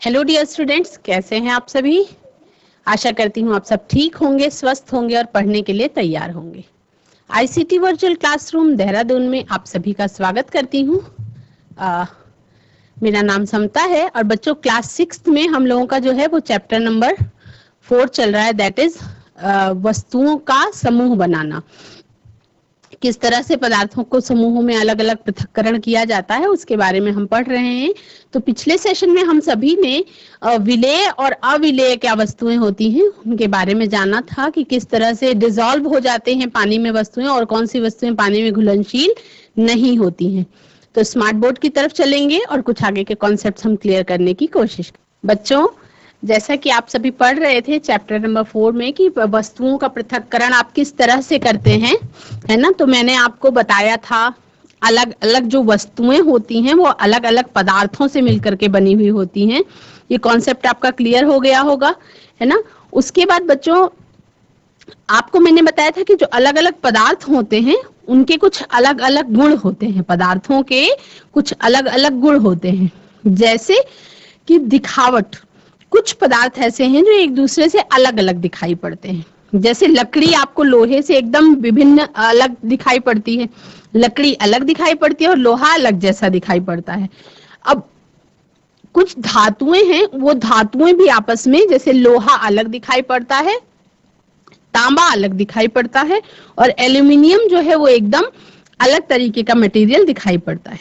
Hello dear students, कैसे हैं आप सभी। आशा करती हूँ आप सब ठीक होंगे, स्वस्थ होंगे और पढ़ने के लिए तैयार होंगे। आईसीटी वर्चुअल क्लासरूम देहरादून में आप सभी का स्वागत करती हूँ। मेरा नाम समता है और बच्चों क्लास 6 में हम लोगों का जो है वो चैप्टर नंबर 4 चल रहा है, दैट इज वस्तुओं का समूह बनाना। किस तरह से पदार्थों को समूहों में अलग अलग पृथक्करण किया जाता है उसके बारे में हम पढ़ रहे हैं। तो पिछले सेशन में हम सभी ने विलेय और अविलेय क्या वस्तुएं होती हैं उनके बारे में जाना था कि किस तरह से डिसॉल्व हो जाते हैं पानी में वस्तुएं और कौन सी वस्तुएं पानी में घुलनशील नहीं होती हैं। तो स्मार्ट बोर्ड की तरफ चलेंगे और कुछ आगे के कॉन्सेप्ट्स हम क्लियर करने की कोशिश। बच्चों, जैसा कि आप सभी पढ़ रहे थे चैप्टर नंबर 4 में कि वस्तुओं का पृथक्करण आप किस तरह से करते हैं, है ना। तो मैंने आपको बताया था अलग अलग जो वस्तुएं होती हैं वो अलग अलग पदार्थों से मिलकर के बनी हुई होती हैं। ये कॉन्सेप्ट आपका क्लियर हो गया होगा, है ना। उसके बाद बच्चों आपको मैंने बताया था कि जो अलग अलग पदार्थ होते हैं उनके कुछ अलग अलग गुण होते हैं, पदार्थों के कुछ अलग अलग गुण होते हैं। जैसे कि दिखावट, कुछ पदार्थ ऐसे हैं जो एक दूसरे से अलग अलग दिखाई पड़ते हैं। जैसे लकड़ी आपको लोहे से एकदम विभिन्न अलग दिखाई पड़ती है, लकड़ी अलग दिखाई पड़ती है और लोहा अलग जैसा दिखाई पड़ता है। अब कुछ धातुएं हैं, वो धातुएं भी आपस में, जैसे लोहा अलग दिखाई पड़ता है, तांबा अलग दिखाई पड़ता है और एल्यूमिनियम जो है वो एकदम अलग तरीके का मटेरियल दिखाई पड़ता है।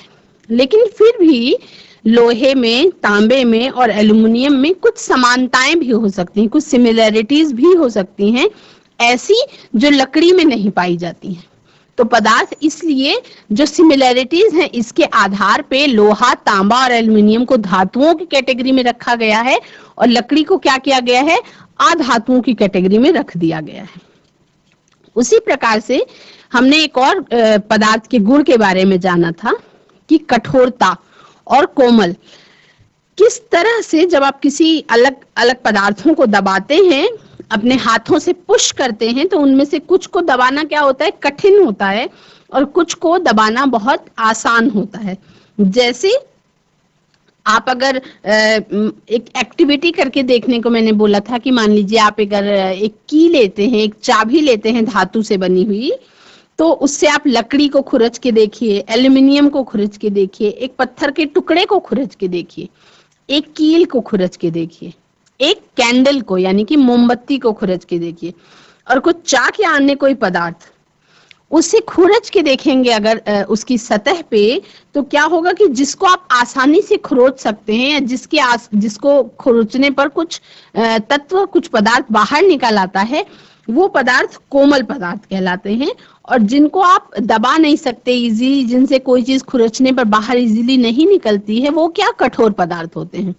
लेकिन फिर भी लोहे में, तांबे में और एल्युमिनियम में कुछ समानताएं भी हो सकती हैं, कुछ सिमिलैरिटीज भी हो सकती हैं ऐसी जो लकड़ी में नहीं पाई जाती हैं। तो पदार्थ इसलिए जो सिमिलैरिटीज हैं इसके आधार पे लोहा, तांबा और एल्युमिनियम को धातुओं की कैटेगरी में रखा गया है और लकड़ी को क्या किया गया है, अधातुओं की कैटेगरी में रख दिया गया है। उसी प्रकार से हमने एक और पदार्थ के गुण के बारे में जाना था कि कठोरता और कोमल। किस तरह से जब आप किसी अलग अलग पदार्थों को दबाते हैं, अपने हाथों से पुश करते हैं, तो उनमें से कुछ को दबाना क्या होता है, कठिन होता है और कुछ को दबाना बहुत आसान होता है। जैसे आप अगर एक एक्टिविटी करके देखने को मैंने बोला था कि मान लीजिए आप अगर एक की लेते हैं, एक चाबी लेते हैं धातु से बनी हुई, तो उससे आप लकड़ी को खुरच के देखिए, एल्युमिनियम को खुरच के देखिए, एक पत्थर के टुकड़े को खुरच के देखिए, एक कील को खुरच के देखिए, एक कैंडल को यानी कि मोमबत्ती को खुरच के देखिए और कुछ चाक या अन्य कोई पदार्थ उससे खुरच के देखेंगे अगर उसकी सतह पे, तो क्या होगा कि जिसको आप आसानी से खुरच सकते हैं या जिसको खुरचने पर कुछ तत्व, कुछ पदार्थ बाहर निकल आता है, वो पदार्थ कोमल पदार्थ कहलाते हैं। और जिनको आप दबा नहीं सकते इजीली, जिनसे कोई चीज खुरचने पर बाहर इजीली नहीं निकलती है, वो क्या, कठोर पदार्थ होते हैं।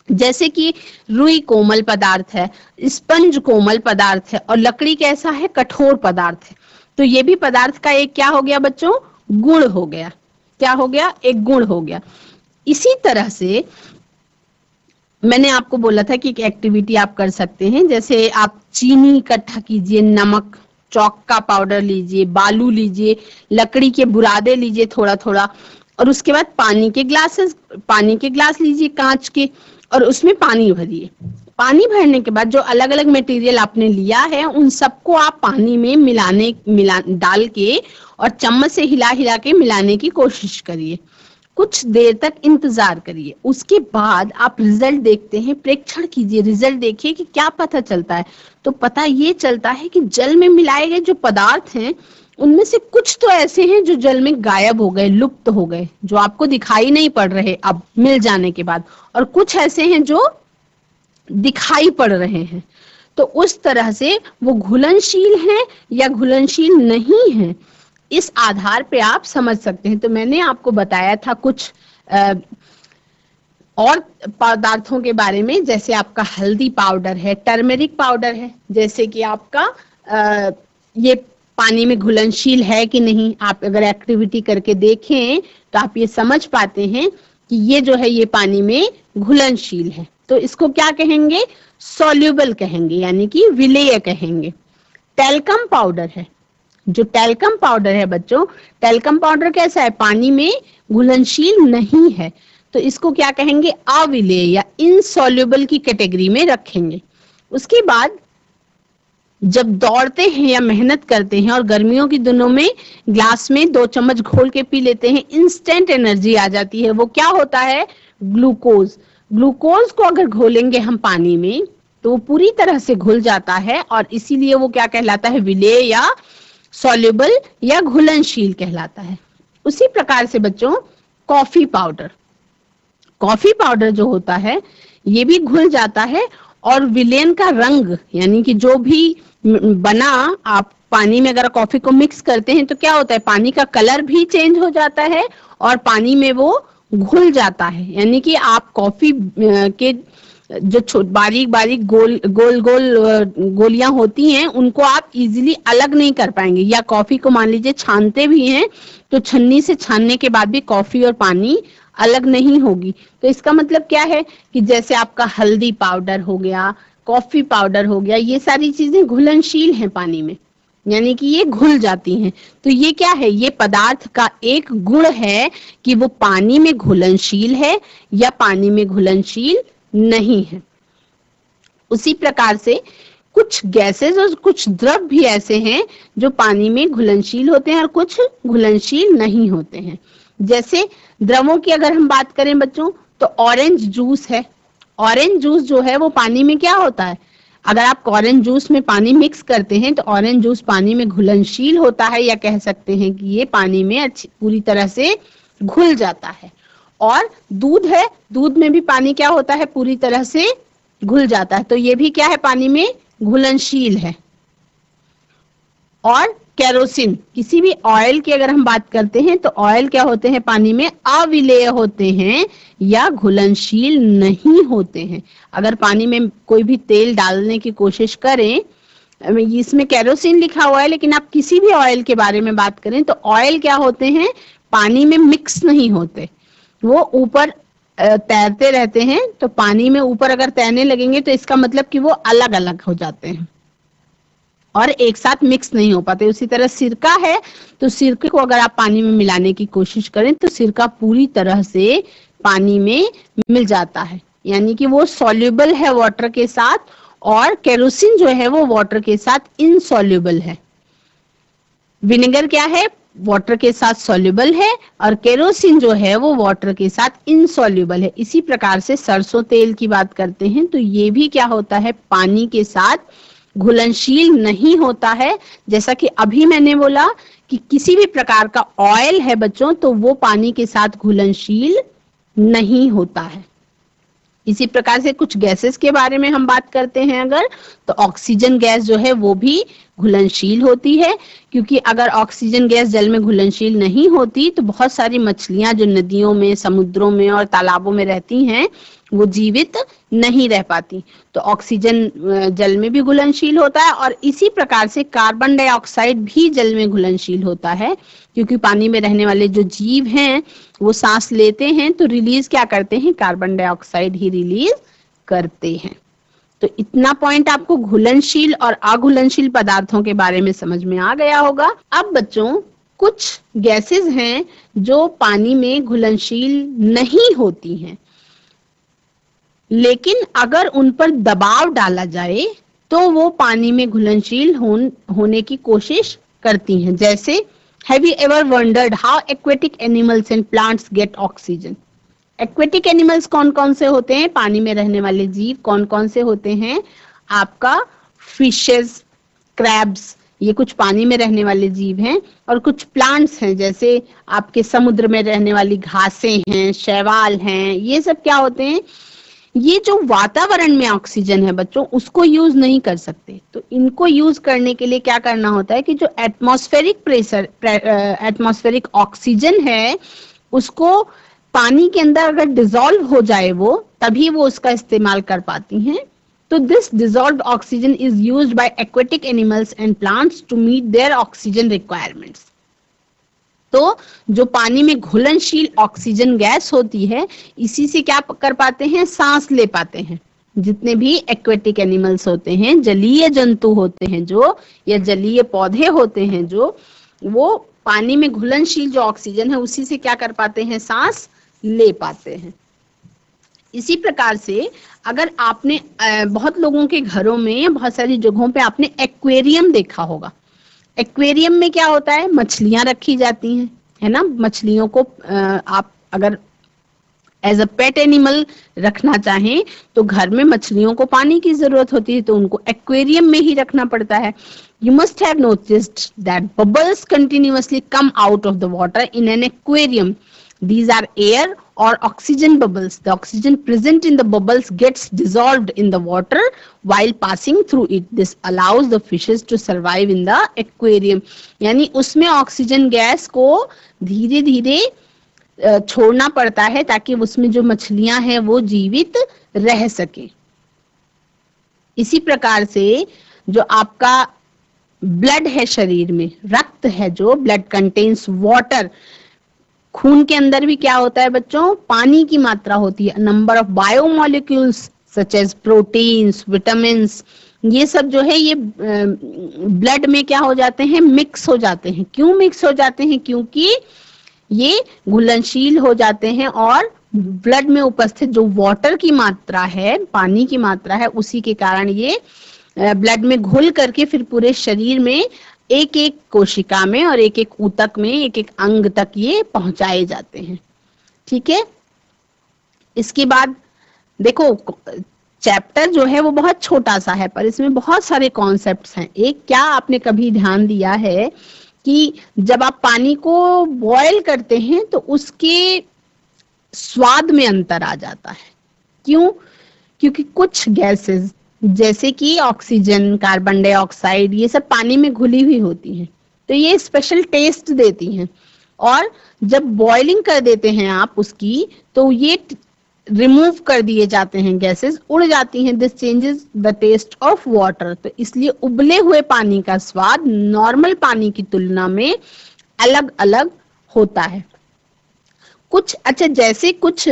जैसे कि रुई कोमल पदार्थ है, स्पंज कोमल पदार्थ है और लकड़ी कैसा है, कठोर पदार्थ है। तो ये भी पदार्थ का एक क्या हो गया बच्चों, गुण हो गया। क्या हो गया, एक गुण हो गया। इसी तरह से मैंने आपको बोला था कि एक एक्टिविटी आप कर सकते हैं, जैसे आप चीनी इकट्ठा कीजिए, नमक, चौक का पाउडर लीजिए, बालू लीजिए, लकड़ी के बुरादे लीजिए थोड़ा थोड़ा, और उसके बाद पानी के ग्लास लीजिए कांच के और उसमें पानी भरिए। पानी भरने के बाद जो अलग अलग मटेरियल आपने लिया है उन सबको आप पानी में डाल के और चम्मच से हिला हिला के मिलाने की कोशिश करिए। कुछ देर तक इंतजार करिए, उसके बाद आप रिजल्ट देखते हैं, प्रेक्षण कीजिए, रिजल्ट देखिए कि क्या पता चलता है। तो पता ये चलता है कि जल में मिलाए गए जो पदार्थ हैं उनमें से कुछ तो ऐसे हैं जो जल में गायब हो गए, लुप्त हो गए, जो आपको दिखाई नहीं पड़ रहे अब मिल जाने के बाद, और कुछ ऐसे हैं जो दिखाई पड़ रहे हैं। तो उस तरह से वो घुलनशील हैं या घुलनशील नहीं हैं, इस आधार पे आप समझ सकते हैं। तो मैंने आपको बताया था कुछ और पदार्थों के बारे में, जैसे आपका हल्दी पाउडर है, टर्मरिक पाउडर है, जैसे कि आपका ये पानी में घुलनशील है कि नहीं। आप अगर एक्टिविटी करके देखें तो आप ये समझ पाते हैं कि ये जो है ये पानी में घुलनशील है। तो इसको क्या कहेंगे, सॉल्युबल कहेंगे, यानी कि विलेय कहेंगे। टैल्कम पाउडर है, जो टैल्कम पाउडर है बच्चों, टैल्कम पाउडर कैसा है, पानी में घुलनशील नहीं है। तो इसको क्या कहेंगे, अविलेय या इनसॉल्युबल की कैटेगरी में रखेंगे। उसके बाद जब दौड़ते हैं या मेहनत करते हैं और गर्मियों की दिनों में ग्लास में 2 चम्मच घोल के पी लेते हैं, इंस्टेंट एनर्जी आ जाती है। वो क्या होता है, ग्लूकोज। ग्लूकोज को अगर घोलेंगे हम पानी में तो वो पूरी तरह से घुल जाता है और इसीलिए वो क्या कहलाता है, विलेय या सॉल्युबल या घुलनशील कहलाता है। उसी प्रकार से बच्चों कॉफी पाउडर, कॉफी पाउडर जो होता है ये भी घुल जाता है और विलेन का रंग यानी कि जो भी बना, आप पानी में अगर कॉफी को मिक्स करते हैं तो क्या होता है, पानी का कलर भी चेंज हो जाता है और पानी में वो घुल जाता है। यानी कि आप कॉफी के जो बारीक बारीक गोल गोल गोलियां होती हैं उनको आप इजीली अलग नहीं कर पाएंगे, या कॉफी को मान लीजिए छानते भी हैं तो छन्नी से छानने के बाद भी कॉफी और पानी अलग नहीं होगी। तो इसका मतलब क्या है कि जैसे आपका हल्दी पाउडर हो गया, कॉफी पाउडर हो गया, ये सारी चीजें घुलनशील हैं पानी में, यानी कि ये घुल जाती हैं। तो ये क्या है, ये पदार्थ का एक गुण है कि वो पानी में घुलनशील है या पानी में घुलनशील नहीं है। उसी प्रकार से कुछ गैसेस और कुछ द्रव भी ऐसे हैं जो पानी में घुलनशील होते हैं और कुछ घुलनशील नहीं होते हैं। जैसे द्रवों की अगर हम बात करें बच्चों तो ऑरेंज जूस है। ऑरेंज जूस जो है वो पानी में क्या होता है, अगर आप ऑरेंज जूस में पानी मिक्स करते हैं तो ऑरेंज जूस पानी में घुलनशील होता है, या कह सकते हैं कि ये पानी में अच्छी पूरी तरह से घुल जाता है। और दूध है, दूध में भी पानी क्या होता है, पूरी तरह से घुल जाता है, तो ये भी क्या है, पानी में घुलनशील है। और केरोसिन, किसी भी ऑयल की अगर हम बात करते हैं तो ऑयल क्या होते हैं, पानी में अविलेय होते हैं या घुलनशील नहीं होते हैं। अगर पानी में कोई भी तेल डालने की कोशिश करें, इसमें केरोसिन लिखा हुआ है लेकिन आप किसी भी ऑयल के बारे में बात करें तो ऑयल क्या होते हैं, पानी में मिक्स नहीं होते, वो ऊपर तैरते रहते हैं। तो पानी में ऊपर अगर तैरने लगेंगे तो इसका मतलब कि वो अलग अलग हो जाते हैं और एक साथ मिक्स नहीं हो पाते। उसी तरह सिरका है, तो सिरके को अगर आप पानी में मिलाने की कोशिश करें तो सिरका पूरी तरह से पानी में मिल जाता है, यानी कि वो सॉल्युबल है वाटर के साथ, और केरोसिन जो है वो वाटर के साथ इनसॉल्युबल है। विनेगर क्या है, वाटर के साथ सॉल्युबल है, और केरोसिन जो है वो वाटर के साथ इनसॉल्युबल है। इसी प्रकार से सरसों तेल की बात करते हैं तो ये भी क्या होता है, पानी के साथ घुलनशील नहीं होता है। जैसा कि अभी मैंने बोला कि किसी भी प्रकार का ऑयल है बच्चों तो वो पानी के साथ घुलनशील नहीं होता है। इसी प्रकार से कुछ गैसेस के बारे में हम बात करते हैं अगर, तो ऑक्सीजन गैस जो है वो भी घुलनशील होती है, क्योंकि अगर ऑक्सीजन गैस जल में घुलनशील नहीं होती तो बहुत सारी मछलियां जो नदियों में, समुद्रों में और तालाबों में रहती हैं वो जीवित नहीं रह पाती। तो ऑक्सीजन जल में भी घुलनशील होता है, और इसी प्रकार से कार्बन डाइऑक्साइड भी जल में घुलनशील होता है, क्योंकि पानी में रहने वाले जो जीव हैं वो सांस लेते हैं तो रिलीज क्या करते हैं, कार्बन डाइऑक्साइड ही रिलीज करते हैं। तो इतना पॉइंट आपको घुलनशील और अघुलनशील पदार्थों के बारे में समझ में आ गया होगा। अब बच्चों कुछ गैसेस हैं जो पानी में घुलनशील नहीं होती हैं, लेकिन अगर उन पर दबाव डाला जाए तो वो पानी में घुलनशील होने की कोशिश करती हैं। जैसे have you ever wondered how aquatic animals and plants gate oxygen. Aquatic animals कौन कौन से होते हैं, पानी में रहने वाले जीव कौन कौन से होते हैं, आपका फिशेस, क्रैब्स, ये कुछ पानी में रहने वाले जीव हैं, और कुछ प्लांट्स हैं जैसे आपके समुद्र में रहने वाली घासें हैं, शैवाल हैं, ये सब क्या होते हैं, ये जो वातावरण में ऑक्सीजन है बच्चों उसको यूज नहीं कर सकते। तो इनको यूज करने के लिए क्या करना होता है कि जो एटमॉस्फेरिक प्रेशर, एटमॉस्फेरिक ऑक्सीजन है उसको पानी के अंदर अगर डिसॉल्व हो जाए वो, तभी वो उसका इस्तेमाल कर पाती हैं। तो this dissolved oxygen is used by aquatic animals and plants to meet their oxygen requirements. तो जो पानी में घुलनशील ऑक्सीजन गैस होती है इसी से क्या कर पाते हैं, सांस ले पाते हैं। जितने भी एक्वेटिक एनिमल्स होते हैं, जलीय जंतु होते हैं जो, या जलीय पौधे होते हैं जो, वो पानी में घुलनशील जो ऑक्सीजन है उसी से क्या कर पाते हैं, सांस ले पाते हैं। इसी प्रकार से अगर आपने बहुत लोगों के घरों में या बहुत सारी जगहों पे आपने एक्वेरियम देखा होगा। एक्वेरियम में क्या होता है, मछलियां रखी जाती हैं, है ना। मछलियों को आप अगर एज अ पेट एनिमल रखना चाहें तो घर में मछलियों को पानी की जरूरत होती है, तो उनको एक्वेरियम में ही रखना पड़ता है। You must have noticed that bubbles continuously come out of the water in an aquarium. These are air or oxygen bubbles. The oxygen present in the bubbles gets dissolved in the water while passing through it. This allows the fishes to survive in the aquarium. यानी उसमें oxygen gas को धीरे धीरे छोड़ना पड़ता है ताकि उसमें जो मछलियां हैं वो जीवित रह सके। इसी प्रकार से जो आपका ब्लड है, शरीर में रक्त है, जो ब्लड कंटेन्स वाटर, खून के अंदर भी क्या होता है बच्चों, पानी की मात्रा होती है। Number of biomolecules such as proteins, vitamins, ये सब जो है ये ब्लड में क्या हो जाते हैं, मिक्स हो जाते हैं। क्यों मिक्स हो जाते हैं? क्योंकि ये घुलनशील हो जाते हैं और ब्लड में उपस्थित जो वाटर की मात्रा है, पानी की मात्रा है, उसी के कारण ये ब्लड में घुल करके फिर पूरे शरीर में एक एक कोशिका में और एक एक ऊतक में, एक एक अंग तक ये पहुंचाए जाते हैं। ठीक है। इसके बाद देखो, चैप्टर जो है वो बहुत छोटा सा है पर इसमें बहुत सारे कॉन्सेप्ट्स हैं। एक, क्या आपने कभी ध्यान दिया है कि जब आप पानी को बॉयल करते हैं तो उसके स्वाद में अंतर आ जाता है। क्यों? क्योंकि कुछ गैसेस जैसे कि ऑक्सीजन, कार्बन डाइऑक्साइड, ये सब पानी में घुली हुई होती हैं, तो ये स्पेशल टेस्ट देती हैं। और जब बॉइलिंग कर देते हैं आप उसकी, तो ये रिमूव कर दिए जाते हैं, गैसेस उड़ जाती हैं। This changes the taste of water. तो इसलिए उबले हुए पानी का स्वाद नॉर्मल पानी की तुलना में अलग अलग होता है। कुछ अच्छा, जैसे कुछ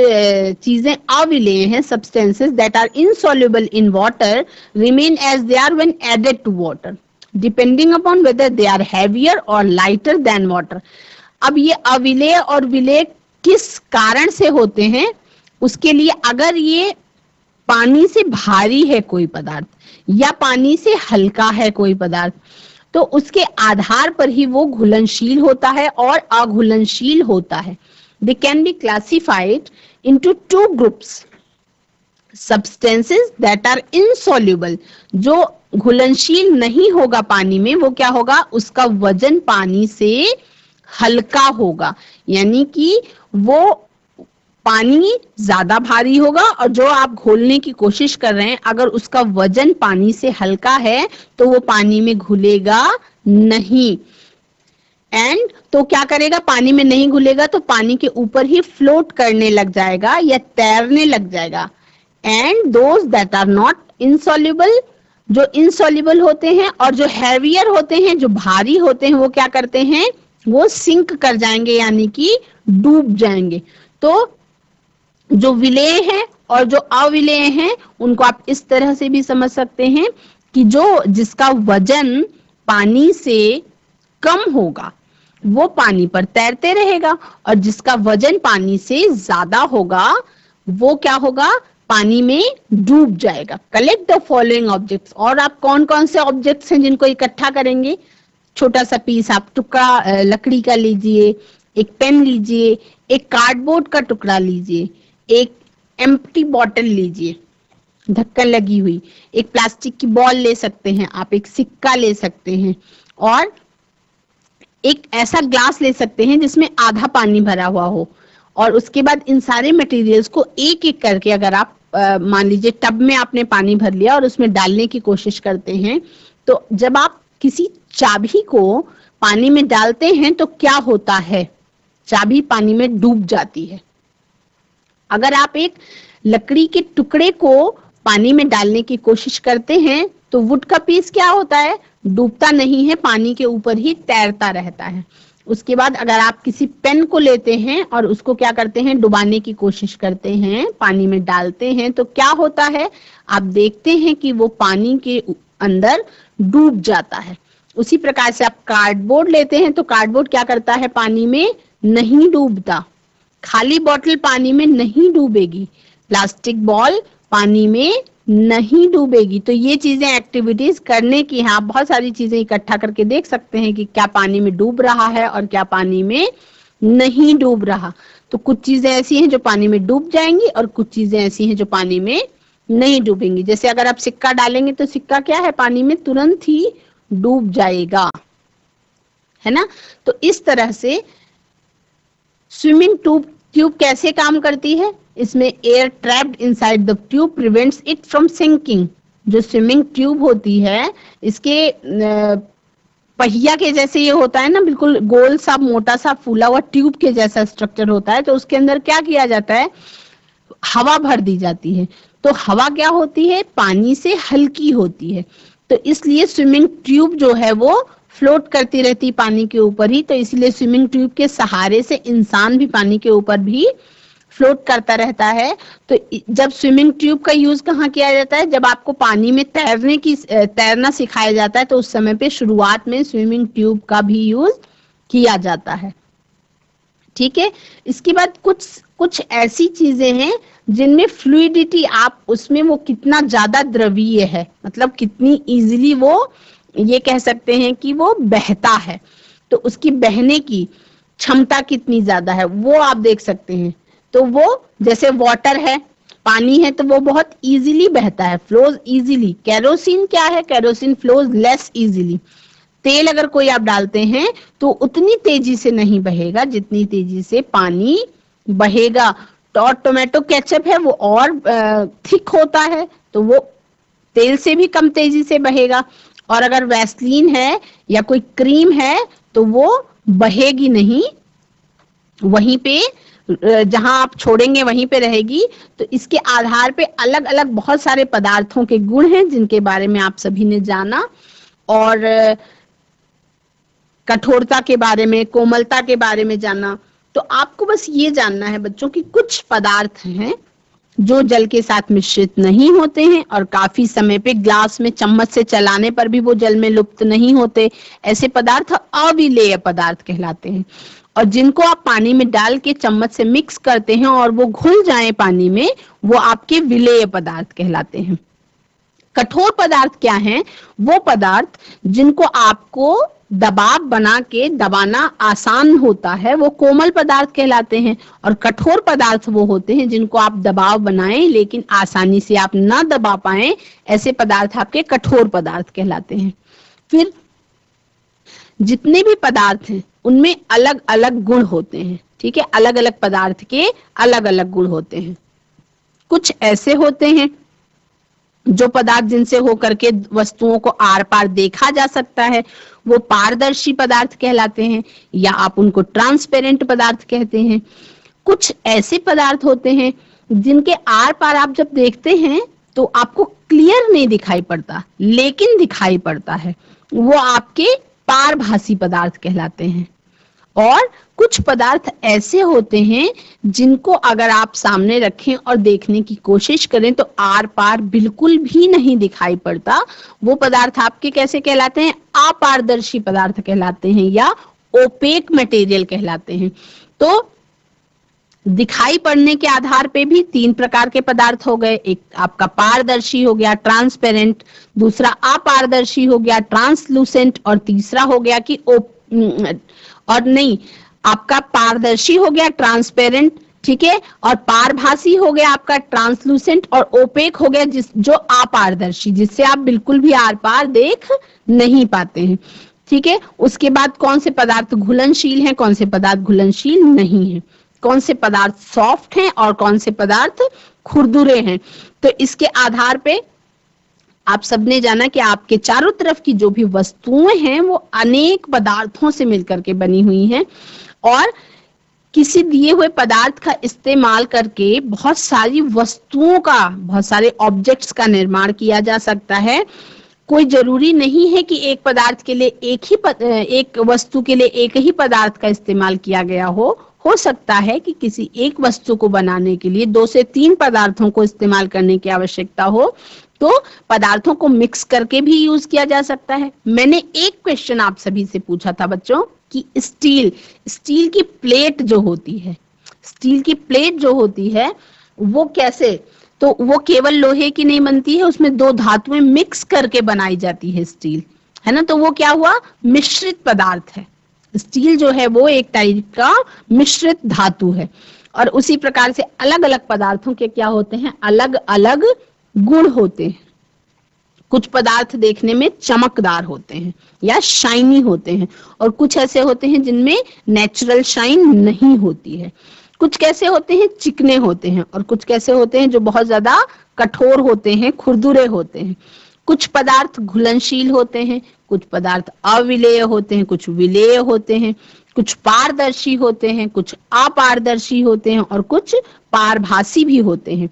चीजें अविलेय हैं, substances that are insoluble in water remain as they are when added to water depending upon whether they are heavier और लाइटर देन वाटर। अब ये अविलेय और विलेय किस कारण से होते हैं, उसके लिए अगर ये पानी से भारी है कोई पदार्थ या पानी से हल्का है कोई पदार्थ, तो उसके आधार पर ही वो घुलनशील होता है और अघुलनशील होता है। They can be classified into two groups. Substances that are insoluble, जो घुलनशील नहीं होगा पानी में, वो क्या होगा, उसका वजन पानी से हल्का होगा, यानी कि वो पानी ज्यादा भारी होगा, और जो आप घोलने की कोशिश कर रहे हैं अगर उसका वजन पानी से हल्का है तो वो पानी में घुलेगा नहीं। एंड तो क्या करेगा, पानी में नहीं घुलेगा तो पानी के ऊपर ही फ्लोट करने लग जाएगा या तैरने लग जाएगा। And those that are not insoluble, जो इनसॉल्युबल होते हैं और जो हैवियर होते हैं, जो भारी होते हैं, वो क्या करते हैं, वो सिंक कर जाएंगे, यानी कि डूब जाएंगे। तो जो विलेय हैं और जो अविलेय हैं उनको आप इस तरह से भी समझ सकते हैं कि जो जिसका वजन पानी से कम होगा वो पानी पर तैरते रहेगा, और जिसका वजन पानी से ज्यादा होगा वो क्या होगा, पानी में डूब जाएगा। कलेक्ट द फॉलोइंग ऑब्जेक्ट्स, और आप कौन कौन से ऑब्जेक्ट्स हैं जिनको इकट्ठा करेंगे। छोटा सा पीस आप टुकड़ा लकड़ी का लीजिए, एक पेन लीजिए, एक कार्डबोर्ड का टुकड़ा लीजिए, एक एम्प्टी बॉटल लीजिए ढक्कन लगी हुई, एक प्लास्टिक की बॉल ले सकते हैं आप, एक सिक्का ले सकते हैं, और एक ऐसा ग्लास ले सकते हैं जिसमें आधा पानी भरा हुआ हो। और उसके बाद इन सारे मटेरियल्स को एक एक करके, अगर आप मान लीजिए टब में आपने पानी भर लिया और उसमें डालने की कोशिश करते हैं, तो जब आप किसी चाबी को पानी में डालते हैं तो क्या होता है, चाबी पानी में डूब जाती है। अगर आप एक लकड़ी के टुकड़े को पानी में डालने की कोशिश करते हैं तो वुड का पीस क्या होता है, डूबता नहीं है, पानी के ऊपर ही तैरता रहता है। उसके बाद अगर आप किसी पेन को लेते हैं और उसको क्या करते हैं, डुबाने की कोशिश करते हैं, पानी में डालते हैं, तो क्या होता है, आप देखते हैं कि वो पानी के अंदर डूब जाता है। उसी प्रकार से आप कार्डबोर्ड लेते हैं तो कार्डबोर्ड क्या करता है, पानी में नहीं डूबता। खाली बॉटल पानी में नहीं डूबेगी, प्लास्टिक बॉल पानी में नहीं डूबेगी। तो ये चीजें एक्टिविटीज करने की हैं। आप बहुत सारी चीजें इकट्ठा करके देख सकते हैं कि क्या पानी में डूब रहा है और क्या पानी में नहीं डूब रहा। तो कुछ चीजें ऐसी हैं जो पानी में डूब जाएंगी और कुछ चीजें ऐसी हैं जो पानी में नहीं डूबेंगी। जैसे अगर आप सिक्का डालेंगे तो सिक्का क्या है, पानी में तुरंत ही डूब जाएगा, है ना। तो इस तरह से स्विमिंग ट्यूब कैसे काम करती है, इसमें air trapped inside the tube prevents it from sinking. जो स्विमिंग ट्यूब होती है, इसके पहिया के जैसे ये होता है ना, बिल्कुल गोल सा मोटा सा फूला हुआ ट्यूब के जैसा स्ट्रक्चर होता है। तो उसके अंदर क्या किया जाता है, हवा भर दी जाती है। तो हवा क्या होती है, पानी से हल्की होती है। तो इसलिए स्विमिंग ट्यूब जो है वो फ्लोट करती रहती पानी के ऊपर ही। तो इसलिए स्विमिंग ट्यूब के सहारे से इंसान भी पानी के ऊपर भी फ्लोट करता रहता है। तो जब स्विमिंग ट्यूब का यूज कहाँ किया जाता है, जब आपको पानी में तैरना सिखाया जाता है तो उस समय पे शुरुआत में स्विमिंग ट्यूब का भी यूज किया जाता है। ठीक है। इसके बाद कुछ ऐसी चीजें हैं जिनमें फ्लूइडिटी, आप उसमें वो कितना ज्यादा द्रवीय है, मतलब कितनी इजीली वो, ये कह सकते हैं कि वो बहता है। तो उसकी बहने की क्षमता कितनी ज्यादा है वो आप देख सकते हैं। तो वो जैसे वाटर है, पानी है, तो वो बहुत इजीली बहता है, फ्लोज इजीली। केरोसिन क्या है, केरोसिन फ्लोज लेस इजीली। तेल अगर कोई आप डालते हैं तो उतनी तेजी से नहीं बहेगा जितनी तेजी से पानी बहेगा। तो टोमेटो केचप है वो और थिक होता है, तो वो तेल से भी कम तेजी से बहेगा। और अगर वैसलीन है या कोई क्रीम है तो वो बहेगी नहीं, वहीं पे जहां आप छोड़ेंगे वहीं पे रहेगी। तो इसके आधार पे अलग अलग बहुत सारे पदार्थों के गुण हैं जिनके बारे में आप सभी ने जाना, और कठोरता के बारे में, कोमलता के बारे में जाना। तो आपको बस ये जानना है बच्चों कि कुछ पदार्थ हैं जो जल के साथ मिश्रित नहीं होते हैं और काफी समय पे ग्लास में चम्मच से चलाने पर भी वो जल में लुप्त नहीं होते। ऐसे पदार्थ अविलेय पदार्थ कहलाते हैं। और जिनको आप पानी में डाल के चम्मच से मिक्स करते हैं और वो घुल जाए पानी में, वो आपके विलेय पदार्थ कहलाते हैं। कठोर पदार्थ क्या हैं, वो पदार्थ जिनको आपको दबाव बना के दबाना आसान होता है वो कोमल पदार्थ कहलाते हैं। और कठोर पदार्थ वो होते हैं जिनको आप दबाव बनाएं लेकिन आसानी से आप ना दबा पाए, ऐसे पदार्थ आपके कठोर पदार्थ कहलाते हैं। फिर जितने भी पदार्थ हैं उनमें अलग अलग गुण होते हैं। ठीक है, अलग अलग पदार्थ के अलग अलग गुण होते हैं। कुछ ऐसे होते हैं जो पदार्थ जिनसे होकर के वस्तुओं को आर पार देखा जा सकता है, वो पारदर्शी पदार्थ कहलाते हैं, या आप उनको ट्रांसपेरेंट पदार्थ कहते हैं। कुछ ऐसे पदार्थ होते हैं जिनके आर पार आप जब देखते हैं तो आपको क्लियर नहीं दिखाई पड़ता लेकिन दिखाई पड़ता है, वो आपके पारभासी पदार्थ कहलाते हैं। और कुछ पदार्थ ऐसे होते हैं जिनको अगर आप सामने रखें और देखने की कोशिश करें तो आर पार बिल्कुल भी नहीं दिखाई पड़ता, वो पदार्थ आपके कैसे कहलाते हैं, अपारदर्शी पदार्थ कहलाते हैं या ओपेक मटेरियल कहलाते हैं। तो दिखाई पड़ने के आधार पे भी तीन प्रकार के पदार्थ हो गए, एक आपका पारदर्शी हो गया ट्रांसपेरेंट, दूसरा अपारदर्शी हो गया ट्रांसलूसेंट, और तीसरा हो गया कि आपका पारदर्शी हो गया ट्रांसपेरेंट, ठीक है, और पारभासी हो गया आपका ट्रांसलूसेंट, और ओपेक हो गया जो अपारदर्शी, जिससे आप बिल्कुल भी आर पार देख नहीं पाते हैं। ठीक है, उसके बाद कौन से पदार्थ घुलनशील हैं, कौन से पदार्थ घुलनशील नहीं है, कौन से पदार्थ सॉफ्ट हैं और कौन से पदार्थ खुरदुरे हैं। तो इसके आधार पे आप सबने जाना कि आपके चारों तरफ की जो भी वस्तुएं हैं वो अनेक पदार्थों से मिलकर के बनी हुई हैं, और किसी दिए हुए पदार्थ का इस्तेमाल करके बहुत सारी वस्तुओं का, बहुत सारे ऑब्जेक्ट्स का निर्माण किया जा सकता है। कोई जरूरी नहीं है कि एक पदार्थ के लिए एक वस्तु के लिए एक ही पदार्थ का इस्तेमाल किया गया हो सकता है कि किसी एक वस्तु को बनाने के लिए 2 से 3 पदार्थों को इस्तेमाल करने की आवश्यकता हो, तो पदार्थों को मिक्स करके भी यूज किया जा सकता है। मैंने एक क्वेश्चन आप सभी से पूछा था बच्चों कि स्टील की प्लेट जो होती है, स्टील की प्लेट जो होती है वो कैसे, तो वो केवल लोहे की नहीं बनती है, उसमें दो धातुएं मिक्स करके बनाई जाती है स्टील, है ना। तो वो क्या हुआ, मिश्रित पदार्थ है। स्टील जो है वो एक टाइप का मिश्रित धातु है। और उसी प्रकार से अलग अलग पदार्थों के क्या होते हैं, अलग अलग गुण होते हैं। कुछ पदार्थ देखने में चमकदार होते हैं या शाइनी होते हैं, और कुछ ऐसे होते हैं जिनमें नेचुरल शाइन नहीं होती है। कुछ कैसे होते हैं, चिकने होते हैं, और कुछ कैसे होते हैं जो बहुत ज्यादा कठोर होते हैं, खुरदुरे होते हैं। कुछ पदार्थ घुलनशील होते हैं, कुछ पदार्थ अविलेय होते हैं, कुछ विलेय होते हैं, कुछ पारदर्शी होते हैं, कुछ अपारदर्शी होते हैं, और कुछ पारभासी भी होते हैं।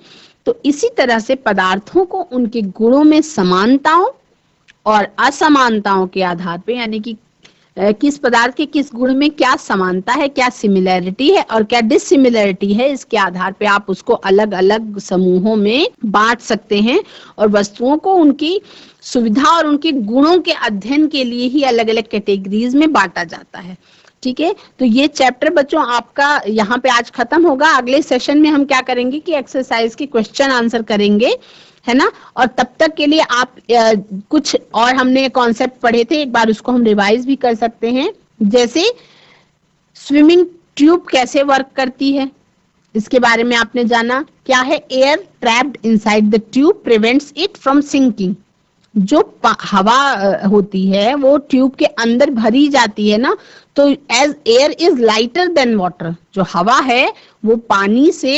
तो इसी तरह से पदार्थों को उनके गुणों में समानताओं और असमानताओं के आधार पे, यानी कि किस पदार्थ के किस गुण में क्या समानता है, क्या सिमिलैरिटी है और क्या डिसिमिलैरिटी है, इसके आधार पे आप उसको अलग अलग समूहों में बांट सकते हैं। और वस्तुओं को उनकी सुविधा और उनके गुणों के अध्ययन के लिए ही अलग अलग कैटेगरीज में बांटा जाता है। ठीक है, तो ये चैप्टर बच्चों आपका यहाँ पे आज खत्म होगा। अगले सेशन में हम क्या करेंगे कि एक्सरसाइज के क्वेश्चन आंसर करेंगे, है ना। और तब तक के लिए आप कुछ और हमने कॉन्सेप्ट पढ़े थे, एक बार उसको हम रिवाइज भी कर सकते हैं। जैसे स्विमिंग ट्यूब कैसे वर्क करती है, इसके बारे में आपने जाना। क्या है, air trapped inside the tube prevents it from sinking. जो हवा होती है वो ट्यूब के अंदर भरी जाती है ना, तो as air is lighter than water, जो हवा है वो पानी से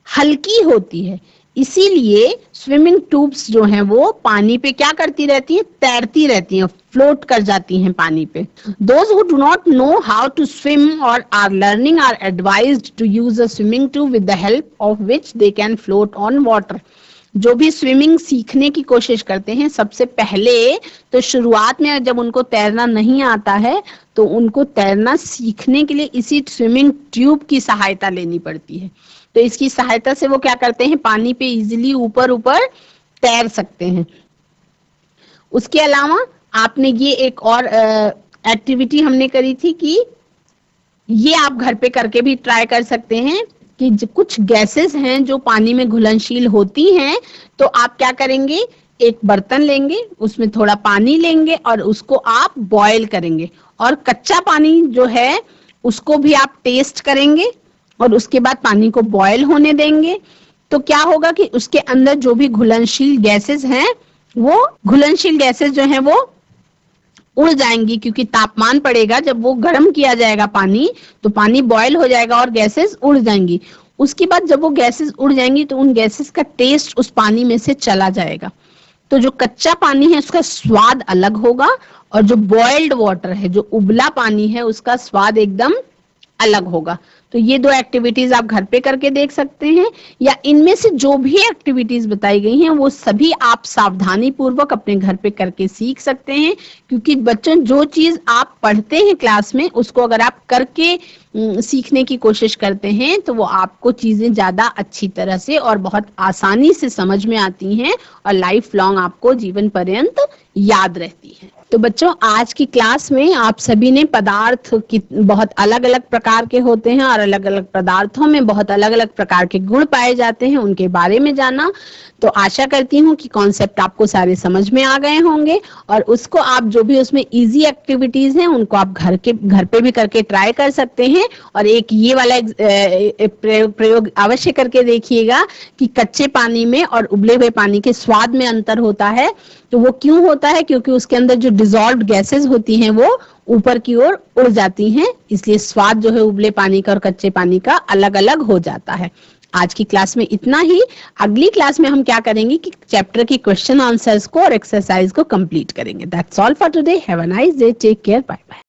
हल्की होती है, इसीलिए स्विमिंग ट्यूब्स जो हैं वो पानी पे क्या करती रहती हैं, तैरती रहती हैं, फ्लोट कर जाती हैं पानी पे। Those who do not know how to swim or are learning are advised to use a swimming tube with the help of which they can float on water. जो भी स्विमिंग सीखने की कोशिश करते हैं, सबसे पहले तो शुरुआत में जब उनको तैरना नहीं आता है तो उनको तैरना सीखने के लिए इसी स्विमिंग ट्यूब की सहायता लेनी पड़ती है। तो इसकी सहायता से वो क्या करते हैं, पानी पे इजीली ऊपर ऊपर तैर सकते हैं। उसके अलावा आपने ये एक और एक्टिविटी हमने करी थी कि ये आप घर पे करके भी ट्राई कर सकते हैं कि कुछ गैसेस हैं जो पानी में घुलनशील होती हैं, तो आप क्या करेंगे, एक बर्तन लेंगे, उसमें थोड़ा पानी लेंगे और उसको आप बॉयल करेंगे, और कच्चा पानी जो है उसको भी आप टेस्ट करेंगे और उसके बाद पानी को बॉयल होने देंगे। तो क्या होगा कि उसके अंदर जो भी घुलनशील गैसेस हैं, वो घुलनशील गैसेस जो हैं वो उड़ जाएंगी, क्योंकि तापमान पड़ेगा, जब वो गर्म किया जाएगा पानी तो पानी बॉयल हो जाएगा और गैसेस उड़ जाएंगी। उसके बाद जब वो गैसेस उड़ जाएंगी तो उन गैसेस का टेस्ट उस पानी में से चला जाएगा। तो जो कच्चा पानी है उसका स्वाद अलग होगा, और जो बॉइल्ड वाटर है, जो उबला पानी है, उसका स्वाद एकदम अलग होगा। तो ये दो एक्टिविटीज आप घर पे करके देख सकते हैं, या इनमें से जो भी एक्टिविटीज बताई गई हैं वो सभी आप सावधानी पूर्वक अपने घर पे करके सीख सकते हैं। क्योंकि बच्चों, जो चीज आप पढ़ते हैं क्लास में उसको अगर आप करके सीखने की कोशिश करते हैं तो वो आपको चीजें ज्यादा अच्छी तरह से और बहुत आसानी से समझ में आती हैं और लाइफ लॉन्ग आपको जीवन पर्यंत याद रहती है। तो बच्चों, आज की क्लास में आप सभी ने पदार्थ की बहुत अलग अलग प्रकार के होते हैं और अलग अलग पदार्थों में बहुत अलग अलग प्रकार के गुण पाए जाते हैं, उनके बारे में जाना। तो आशा करती हूँ कि कॉन्सेप्ट आपको सारे समझ में आ गए होंगे, और उसको आप जो भी उसमें इजी एक्टिविटीज हैं उनको आप घर पे भी करके ट्राई कर सकते हैं। और एक ये वाला प्रयोग अवश्य करके देखिएगा कि कच्चे पानी में और उबले हुए पानी के स्वाद में अंतर होता है। तो वो क्यों होता है, क्योंकि उसके अंदर जो डिसॉल्व्ड गैसेस होती हैं वो ऊपर की ओर उड़ जाती हैं, इसलिए स्वाद जो है उबले पानी का और कच्चे पानी का अलग अलग हो जाता है। आज की क्लास में इतना ही। अगली क्लास में हम क्या करेंगे कि चैप्टर की क्वेश्चन आंसर्स को और एक्सरसाइज को कंप्लीट करेंगे। That's all for today. Have a nice day, take care, bye bye.